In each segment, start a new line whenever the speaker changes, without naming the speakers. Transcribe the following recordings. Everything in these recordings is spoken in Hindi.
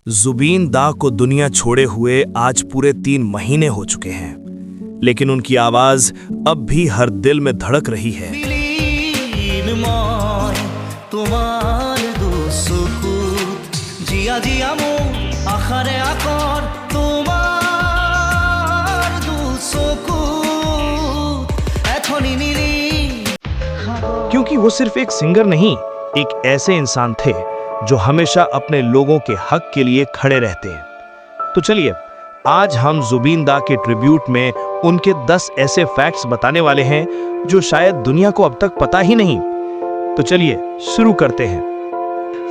जुबीन दा को दुनिया छोड़े हुए आज पूरे 3 महीने हो चुके हैं, लेकिन उनकी आवाज अब भी हर दिल में धड़क रही है। क्योंकि वो सिर्फ एक सिंगर नहीं, एक ऐसे इंसान थे जो हमेशा अपने लोगों के हक के लिए खड़े रहते हैं। तो चलिए, आज हम जुबीन दा के ट्रिब्यूट में उनके 10 ऐसे फैक्ट्स बताने वाले हैं जो शायद दुनिया को अब तक पता ही नहीं। तो चलिए शुरू करते हैं।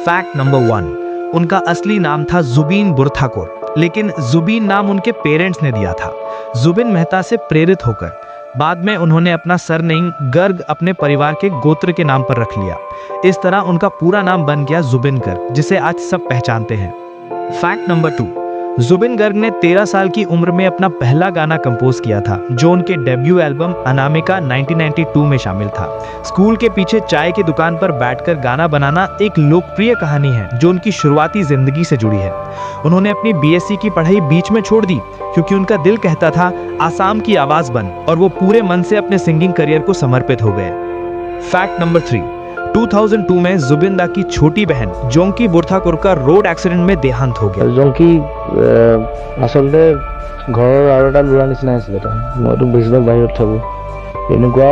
फैक्ट नंबर 1, उनका असली नाम था जुबीन बुरथाकुर, लेकिन जुबीन नाम उनके पेरेंट्स ने दिया था। जुबिन मेहता से प्रेरित होकर बाद में उन्होंने अपना सरनेम गर्ग अपने परिवार के गोत्र के नाम पर रख लिया। इस तरह उनका पूरा नाम बन गया जुबिन गर्ग, जिसे आज सब पहचानते हैं। फैक्ट नंबर 2, जुबिन गर्ग ने 13 साल की उम्र में अपना पहला गाना कंपोज किया था, जो उनके डेब्यू एल्बम अनामिका 1992 में शामिल था। स्कूल के पीछे चाय की दुकान पर बैठकर गाना बनाना एक लोकप्रिय कहानी है जो उनकी शुरुआती जिंदगी से जुड़ी है। उन्होंने अपनी बीएससी की पढ़ाई बीच में छोड़ दी क्योंकि उनका दिल कहता था आसाम की आवाज बन, और वो पूरे मन से अपने सिंगिंग करियर को समर्पित हो गए। फैक्ट नंबर 3, 2002 में जुबिन दा की छोटी बहन जोंकी बुरथाकुर का रोड एक्सीडेंट में देहांत हो गया।
जोंकी आसलते घৰৰ আৰু এটা ল'ৰা নিচিনা আছিলে। মইতো বেছিভাগ বাহিৰত থাকোঁ। এনেকুৱা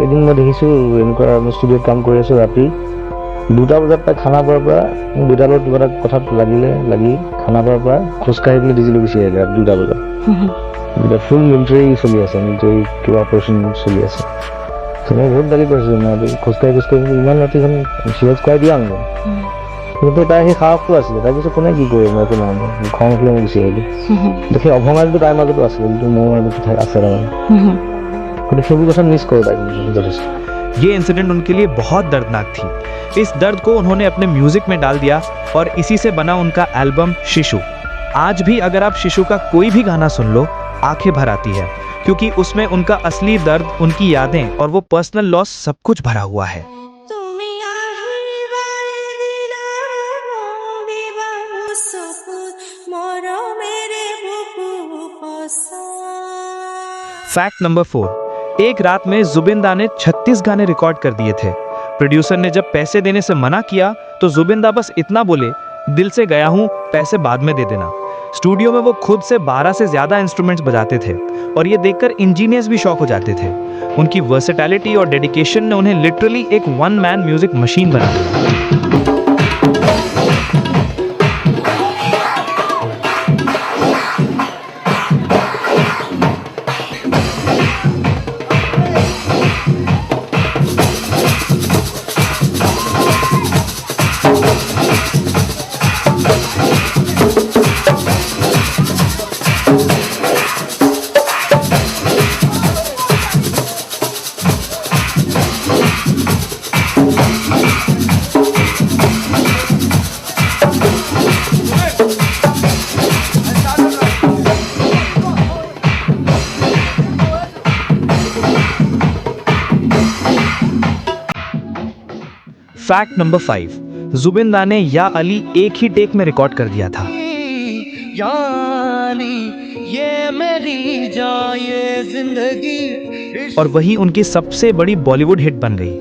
এদিন মই দেখিছোঁ, এনেকুৱা মই ষ্টুডিঅ'ত কাম কৰি আছোঁ, ৰাতি 2টা বজাত তাই খানাপাৰাৰ পৰা বিদ্যালয়ত কিবা এটা কথাত লাগি খানাপাৰাৰ পৰা খোজকাঢ়ি পেলাই ডিজিলৈ গুচি আহিলে ৰাতি 2টা বজাত। এতিয়া ফুল মিলিটাৰী চলি আছে, মিলিটাৰী কিবা অপাৰেশ্যন চলি আছে। মই বহুত গালি পাইছোঁ, মই খোজকাঢ়ি ইমান ৰাতিখন চিৰিয়াছ কৰাই দিয়া মোৰ। কিন্তু তাই সেই সাহসটো আছিলে। তাই পিছত কোনে কি কৰে, মই একো নহয়, খং উঠিলে মই গুচি আহিলোঁ। দেখি অভঙাটো তাইৰ মাজতো আছিলে, কিন্তু মোৰ মাজতো আছে তাৰমানে। কিন্তু সেইবোৰ কথা মিছ কৰোঁ তাইক যথেষ্ট।
ये इंसिडेंट उनके लिए बहुत दर्दनाक थी। इस दर्द को उन्होंने अपने म्यूजिक में डाल दिया और इसी से बना उनका एल्बम शिशु। आज भी अगर आप शिशु का कोई भी गाना सुन लो, आंखें भर आती है, क्योंकि उसमें उनका असली दर्द, उनकी यादें और वो पर्सनल लॉस सब कुछ भरा हुआ है। फैक्ट नंबर 4, एक रात में जुबिन दा ने 36 गाने रिकॉर्ड कर दिए थे। प्रोड्यूसर ने जब पैसे देने से मना किया तो जुबिन दा बस इतना बोले, दिल से गया हूं, पैसे बाद में दे देना। स्टूडियो में वो खुद से 12 से ज्यादा इंस्ट्रूमेंट्स बजाते थे और ये देखकर इंजीनियर्स भी शॉक हो जाते थे। उनकी वर्सेटैलिटी और डेडिकेशन ने उन्हें लिटरली एक वन मैन म्यूजिक मशीन बना दिया। फैक्ट नंबर 5, जुबिन दा ने या अली एक ही टेक में रिकॉर्ड कर दिया था। ये मेरी जाए जिंदगी, और वही उनकी सबसे बड़ी बॉलीवुड हिट बन गई।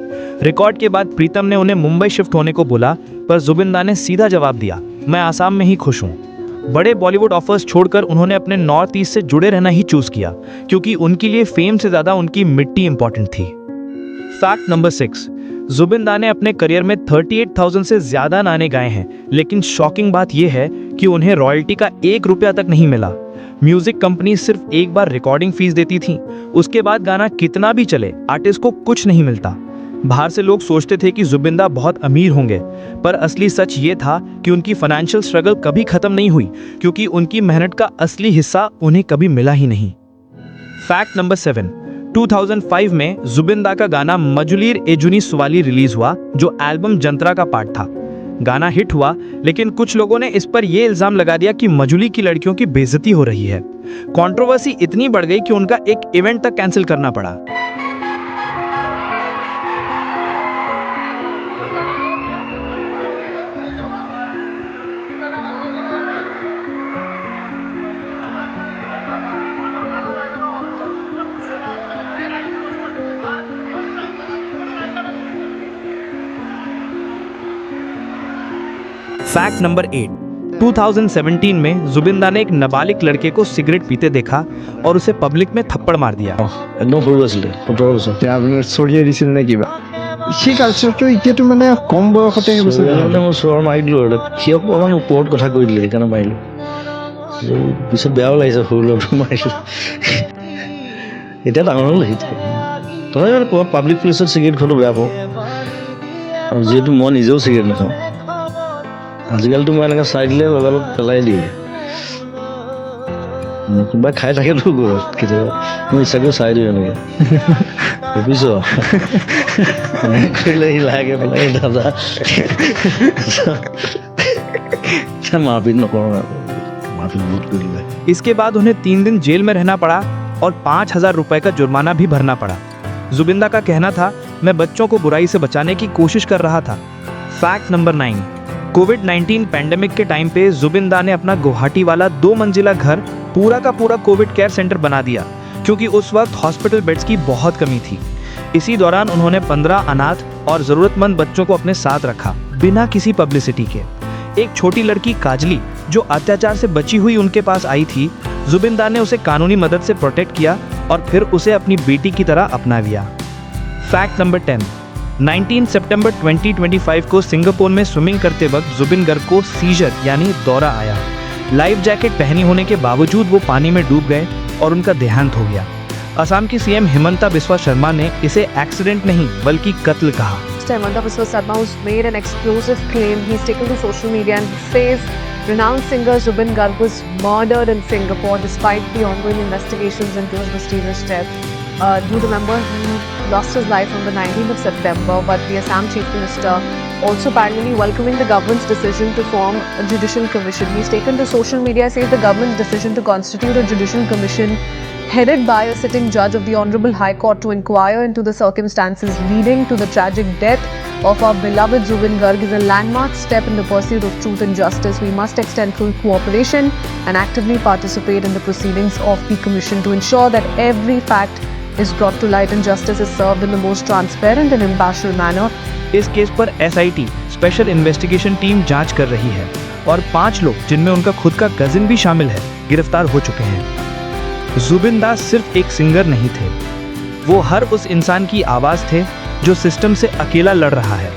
रिकॉर्ड के बाद प्रीतम ने उन्हें मुंबई शिफ्ट होने को बोला, पर जुबिन दा ने सीधा जवाब दिया, मैं आसाम में ही खुश हूँ। बड़े बॉलीवुड ऑफर्स छोड़कर उन्होंने अपने नॉर्थ ईस्ट से जुड़े रहना ही चूज किया, क्योंकि उनके लिए फेम से ज्यादा उनकी मिट्टी इंपॉर्टेंट थी। फैक्ट नंबर 6, जुबिन दा ने अपने करियर में 38,000 से ज्यादा गाने गाए हैं, लेकिन शॉकिंग बात यह है कि उन्हें रॉयल्टी का 1 रुपया तक नहीं मिला। म्यूजिक कंपनी सिर्फ एक बार रिकॉर्डिंग फीस देती थी, उसके बाद गाना कितना भी चले आर्टिस्ट को कुछ नहीं मिलता। बाहर से लोग सोचते थे कि जुबिन दा बहुत अमीर होंगे, पर असली सच ये था कि उनकी फाइनेंशियल स्ट्रगल कभी खत्म नहीं हुई, क्योंकि उनकी मेहनत का असली हिस्सा उन्हें कभी मिला ही नहीं। फैक्ट नंबर 7, 2005 में जुबिन दा का गाना मजुलीर एजुनी सुवाली रिलीज हुआ, जो एल्बम जंतरा का पार्ट था। गाना हिट हुआ, लेकिन कुछ लोगों ने इस पर यह इल्जाम लगा दिया कि मजुली की लड़कियों की बेइज्जती हो रही है। कंट्रोवर्सी इतनी बढ़ गई कि उनका एक इवेंट तक कैंसिल करना पड़ा। फैक्ट नंबर 8, 2017 में जुबिनदा ने एक नाबालिग लड़के को सिगरेट पीते देखा और उसे पब्लिक में थप्पड़ मार दिया।
একদম সৰু আছিলে 17 বছৰ।
এতিয়া আপোনাৰ চৰিয়ে দিছিল নে কিবা সেই কালচাৰটো এতিয়াতো মানে কম বয়সতে সেই বস্তু
মানে মই চৰ মাৰি দিলোঁ আৰু সি অকণমান ওপৰত কথা কৈ দিলে সেইকাৰণে মাৰিলোঁ। পিছত বেয়াও লাগিছে সৰু ল'ৰাটো মাৰিলোঁ। এতিয়া ডাঙৰ হ'ল সি তথাপি মানে পাব্লিক প্লেচত চিগাৰেট খোৱাটো বেয়া পাওঁ আৰু যিহেতু মই নিজেও চিগাৰেট নাখাওঁ। আজিকালিতো মই এনেকৈ চাই দিলে লগালগ পেলাই দিয়ে। কোনোবাই খাই থাকেতো ঘৰত কেতিয়াবা মই ইচ্ছাকৈ চাই দিওঁ এনেকৈ ভাবিছ কৰিলে সি লাহেকৈ পেলাই দাদা মাৰপিট নকৰোঁ আৰু মাৰপিট বহুত কৰিলে।
इसके बाद उन्हें 3 दिन जेल में रहना पड़ा और 5,000 रुपए का जुर्माना भी भरना पड़ा। जुबिंदा का कहना था, मैं बच्चों को बुराई से बचाने की कोशिश कर रहा था। फैक्ट नंबर 9, कोविड-19 पैंडेमिक के टाइम पे जुबिंदा ने अपना गुवाहाटी वाला 2 मंजिला घर पूरा का पूरा कोविड केयर सेंटर बना दिया, क्योंकि उस वक्त हॉस्पिटल बेड्स की बहुत कमी थी। इसी दौरान उन्होंने 15 अनाथ और जरूरतमंद बच्चों को अपने साथ रखा, बिना किसी पब्लिसिटी के। एक छोटी लड़की काजली जो अत्याचार से बची हुई उनके पास आई थी, जुबिंदा ने उसे कानूनी मदद से प्रोटेक्ट किया और फिर उसे अपनी बेटी की तरह अपना लिया। फैक्ट नंबर 10, 19 सितंबर 2025 को सिंगापुर में स्विमिंग करते वक्त जुबिन गर्ग को सीजर यानी दौरा आया। लाइफ जैकेट पहनी होने के बावजूद वो पानी में डूब गए और उनका देहांत हो गया। असम की सीएम हिमंता बिस्वा शर्मा ने इसे एक्सीडेंट नहीं बल्कि कत्ल कहा।
Himanta Biswa Sarma, who's made an explosive claim. He's taken to social media and says renowned singer Zubin Garg was murdered in Singapore despite the ongoing investigations into his mysterious death. Do you remember he lost his life on the 19th of September, but the Assam Chief Minister also parallelly welcoming the government's decision to form a judicial commission. He's taken to social media, says the government's decision to constitute a judicial commission headed by a sitting judge of the Honorable High Court to inquire into the circumstances leading to the tragic death of our beloved Zubin Garg is a landmark step in the pursuit of truth and justice. We must extend full cooperation and actively participate in the proceedings of the Commission to ensure that every fact is brought to light and justice is served in the most transparent and impartial manner.
इस केस पर SIT स्पेशल इन्वेस्टिगेशन टीम जांच कर रही है और 5 लोग जिनमें उनका खुद का कजिन भी शामिल है गिरफ्तार हो चुके हैं। जुबिंदा सिर्फ एक सिंगर नहीं थे, वो हर उस इंसान की आवाज़ थे जो सिस्टम से अकेला लड़ रहा है।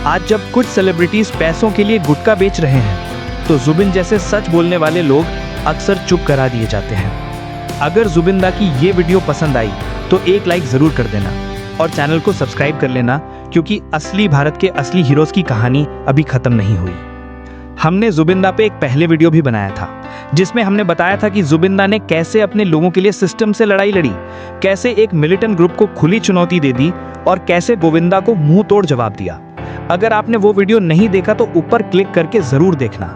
आज जब कुछ सेलिब्रिटीज पैसों के लिए गुटखा बेच रहे हैं तो जुबिन जैसे सच बोलने वाले लोग अक्सर चुप करा दिए जाते हैं। अगर जुबिंदा की ये वीडियो पसंद आई तो एक लाइक ज़रूर कर देना और चैनल को सब्सक्राइब कर लेना, क्योंकि असली भारत के असली हीरोज़ की कहानी अभी ख़त्म नहीं हुई। हमने जुबिंदा पे एक पहले वीडियो भी बनाया था जिसमें हमने बताया था कि जुबिंदा ने कैसे अपने लोगों के लिए सिस्टम से लड़ाई लड़ी, कैसे एक मिलिटेंट ग्रुप को खुली चुनौती दे दी और कैसे गोविंदा को मुंह तोड़ जवाब दिया। अगर आपने वो वीडियो नहीं देखा तो ऊपर क्लिक करके ज़रूर देखना।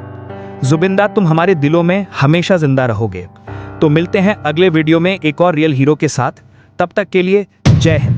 जुबिंदा, तुम हमारे दिलों में हमेशा जिंदा रहोगे। तो मिलते हैं अगले वीडियो में एक और रियल हीरो के साथ। तब तक के लिए जय हिंद।